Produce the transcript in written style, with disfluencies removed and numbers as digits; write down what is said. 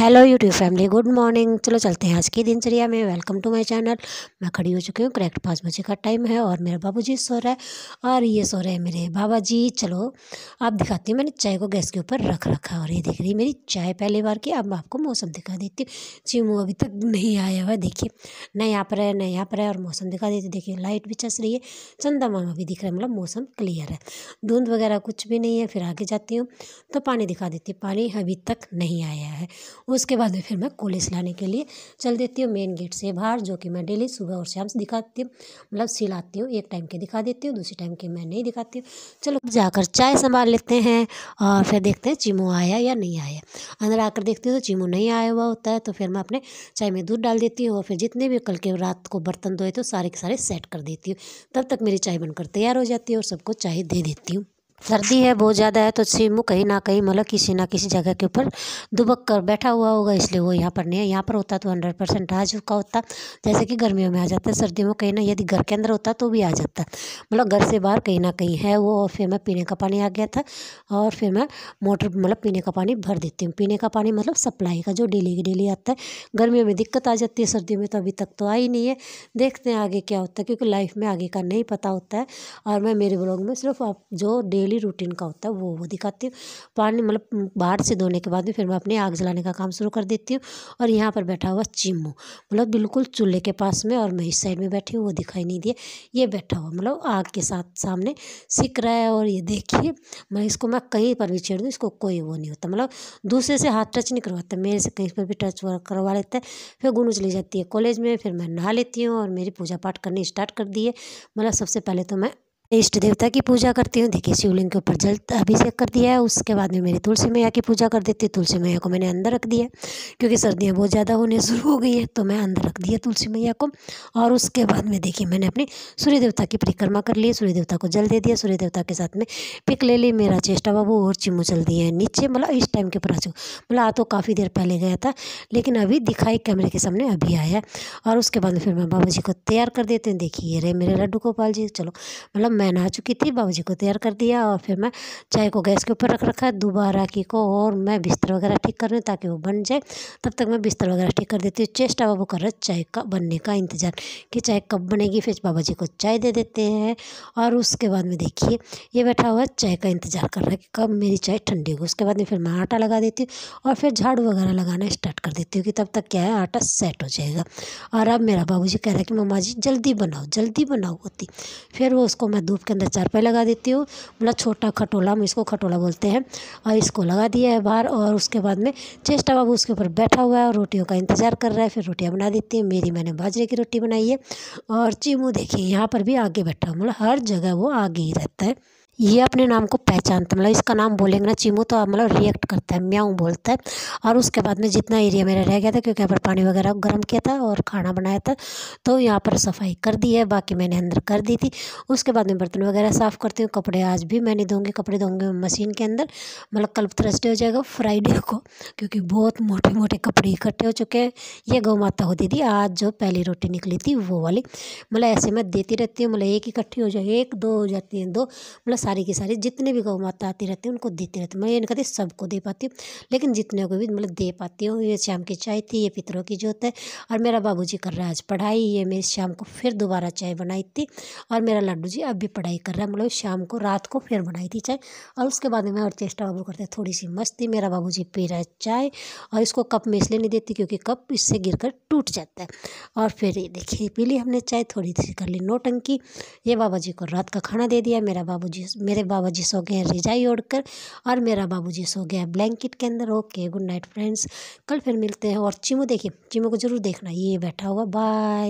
Hello YouTube family, good morning. चलो चलते हैं आज की दिनचर्या में। Welcome to my channel. मैं खड़ी हो चुकी हूँ, करेक्ट 5 बजे का टाइम है और मेरे बाबूजी सो रहा है और ये सो रहे हैं मेरे बाबा जी। चलो आप दिखाती हूँ, मैंने चाय को गैस के ऊपर रख रखा है और ये दिख रही मेरी चाय पहली बार की। अब मैं आपको मौसम दिखा देती हूँ। चिमू अभी तक नहीं आया हुआ, देखिए न यहाँ पर है न यहाँ पर है। और मौसम दिखा देती, देखिए लाइट भी चस रही है, चंदा मामा भी दिख रहा है, मतलब मौसम क्लियर है, धुंध वगैरह कुछ भी नहीं है। फिर आगे जाती हूँ तो पानी दिखा देती हूँ, पानी अभी तक नहीं आया है। उसके बाद में फिर मैं कॉलेज लाने के लिए चल देती हूँ मेन गेट से बाहर, जो कि मैं डेली सुबह और शाम से दिखाती हूँ, मतलब सिलाती हूँ। एक टाइम के दिखा देती हूँ, दूसरी टाइम के मैं नहीं दिखाती हूँ। चलो जाकर चाय संभाल लेते हैं और फिर देखते हैं चिमू आया या नहीं आया। अंदर आकर देखती हूँ तो चिमू नहीं आया हुआ होता है, तो फिर मैं अपने चाय में दूध डाल देती हूँ और फिर जितने भी कल के रात को बर्तन धोए तो सारे के सारे सेट कर देती हूँ। तब तक मेरी चाय बनकर तैयार हो जाती है और सबको चाय दे देती हूँ। सर्दी है बहुत ज़्यादा है तो चिमू कहीं ना कहीं, मतलब किसी ना किसी जगह के ऊपर दुबक कर बैठा हुआ होगा, इसलिए वो यहाँ पर नहीं है। यहाँ पर होता तो 100% आ चुका होता, जैसे कि गर्मियों में आ जाता है। सर्दियों में कहीं ना, यदि घर के अंदर होता तो भी आ जाता, मतलब घर से बाहर कहीं ना कहीं है वो। और फिर मैं पीने का पानी आ गया था और फिर मैं मोटर, मतलब पीने का पानी भर देती हूँ। पीने का पानी मतलब सप्लाई का, जो डेली की डेली आता है। गर्मियों में दिक्कत आ जाती है, सर्दियों में तो अभी तक तो आई नहीं है। देखते हैं आगे क्या होता है, क्योंकि लाइफ में आगे का नहीं पता होता है। और मैं मेरे ब्लॉग में सिर्फ आप जो डेली रूटीन का होता है वो दिखाती हूँ। पानी मतलब बाहर से धोने के बाद में फिर मैं अपनी आग जलाने का काम शुरू कर देती हूँ। और यहाँ पर बैठा हुआ चिमू, मतलब बिल्कुल चूल्हे के पास में, और मैं इस साइड में बैठी हूँ, वो दिखाई नहीं दिया। ये बैठा हुआ मतलब आग के साथ सामने सिक रहा है। और ये देखिए, मैं कहीं पर भी छेड़ दूँ इसको कोई वो नहीं होता, मतलब दूसरे से हाथ टच नहीं करवाता, मेरे से कहीं पर भी टच करवा लेता है। फिर गुनू चली जाती है कॉलेज में, फिर मैं नहा लेती हूँ और मेरी पूजा पाठ करनी स्टार्ट कर दी है। मतलब सबसे पहले तो मैं इष्ट देवता की पूजा करती हूँ। देखिए शिवलिंग के ऊपर जल अभिषेक कर दिया है। उसके बाद में मेरी तुलसी मैया की पूजा कर देती हूँ। तुलसी मैया को मैंने अंदर रख दिया, क्योंकि सर्दियाँ बहुत ज़्यादा होने शुरू हो गई है, तो मैं अंदर रख दिया तुलसी मैया को। और उसके बाद में देखिए मैंने अपनी सूर्य देवता की परिक्रमा कर ली, सूर्य देवता को जल दे दिया। सूर्य देवता के साथ में पिक ले ली। मेरा चेष्टा बाबू और चिमू चल दिए हैं नीचे, मतलब इस टाइम के ऊपर आ चुका, मतलब आ तो काफ़ी देर पहले गया था, लेकिन अभी दिखाई कैमरे के सामने अभी आया। और उसके बाद में फिर मैं बाबा जी को तैयार कर देते हैं। देखिए ये रहे मेरे लड्डू गोपाल जी। चलो मतलब मैं नहा चुकी थी, बाबूजी को तैयार कर दिया और फिर मैं चाय को गैस के ऊपर रख रखा है दोबारा की को, और मैं बिस्तर वगैरह ठीक कर रही हूँ ताकि वो बन जाए। तब तक मैं बिस्तर वगैरह ठीक कर देती हूँ। चेष्टा बाबू कर रहे चाय का बनने का इंतज़ार कि चाय कब बनेगी। फिर बाबा जी को चाय दे देते हैं। और उसके बाद में देखिए ये बैठा हुआ चाय का इंतज़ार कर रहा है कि कब मेरी चाय ठंडी होगी। उसके बाद में फिर मैं आटा लगा देती हूँ और फिर झाड़ू वगैरह लगाना स्टार्ट कर देती हूँ कि तब तक क्या है, आटा सेट हो जाएगा। और अब मेरा बाबूजी कह रहा है कि मम्मा जी जल्दी बनाओ होती। फिर वो उसको मैं धूप के अंदर चारपाई लगा देती हूँ, मतलब छोटा खटोला, हम इसको खटोला बोलते हैं, और इसको लगा दिया है बाहर। और उसके बाद में चेष्टा बाबू उसके ऊपर बैठा हुआ है और रोटियों का इंतज़ार कर रहा है। फिर रोटियां बना देती है। मेरी मैंने बाजरे की रोटी बनाई है। और चिमू देखिए यहाँ पर भी आगे बैठा हुआ, मतलब हर जगह वो आगे ही रहता है। ये अपने नाम को पहचानता, मतलब इसका नाम बोलेंगे ना चिमू तो मतलब रिएक्ट करता है, म्याऊं बोलता है। और उसके बाद में जितना एरिया मेरा रह गया था, क्योंकि यहाँ पर पानी वगैरह गर्म किया था और खाना बनाया था, तो यहाँ पर सफाई कर दी है, बाकी मैंने अंदर कर दी थी। उसके बाद में बर्तन वगैरह साफ़ करती हूँ। कपड़े आज भी मैं नहीं धोंगी, कपड़े धोंगे मशीन के अंदर, मतलब कल थर्सडे हो जाएगा फ्राइडे को, क्योंकि बहुत मोटे मोटे कपड़े इकट्ठे हो चुके हैं। ये गौ माता होती थी आज जो पहली रोटी निकली थी वो वाली, मतलब ऐसे मैं देती रहती हूँ, मतलब एक इकट्ठी हो जाए, एक दो हो जाती हैं, दो मतलब सारी की सारी जितने भी गौ माता आती रहती हैं उनको देती रहती हूँ। मैं ये नहीं कहती सबको दे पाती हूँ, लेकिन जितने को भी मतलब दे पाती हूँ। ये शाम की चाय थी, ये पितरों की जोत है। और मेरा बाबूजी कर रहा है आज पढ़ाई, ये मैं शाम को फिर दोबारा चाय बनाई थी। और मेरा लड्डू जी अब भी पढ़ाई कर रहा है, मतलब शाम को रात को फिर बनाई थी चाय। और उसके बाद में मैं और चेष्टा बाबू करते हैं थोड़ी सी मस्ती। मेरा बाबूजी पी रहा है चाय, और इसको कप में इसलिए नहीं देती क्योंकि कप इससे गिरकर टूट जाता है। और फिर ये देखिए पी ली हमने चाय, थोड़ी सी कर ली नौटंकी। ये बाबा जी को रात का खाना दे दिया। मेरे बाबा जी सो गए रजाई ओढ़कर, और मेरा बाबूजी सो गया ब्लैंकेट के अंदर। ओके गुड नाइट फ्रेंड्स, कल फिर मिलते हैं। और चिमू देखिए, चिमू को जरूर देखना, ये बैठा हुआ। बाय।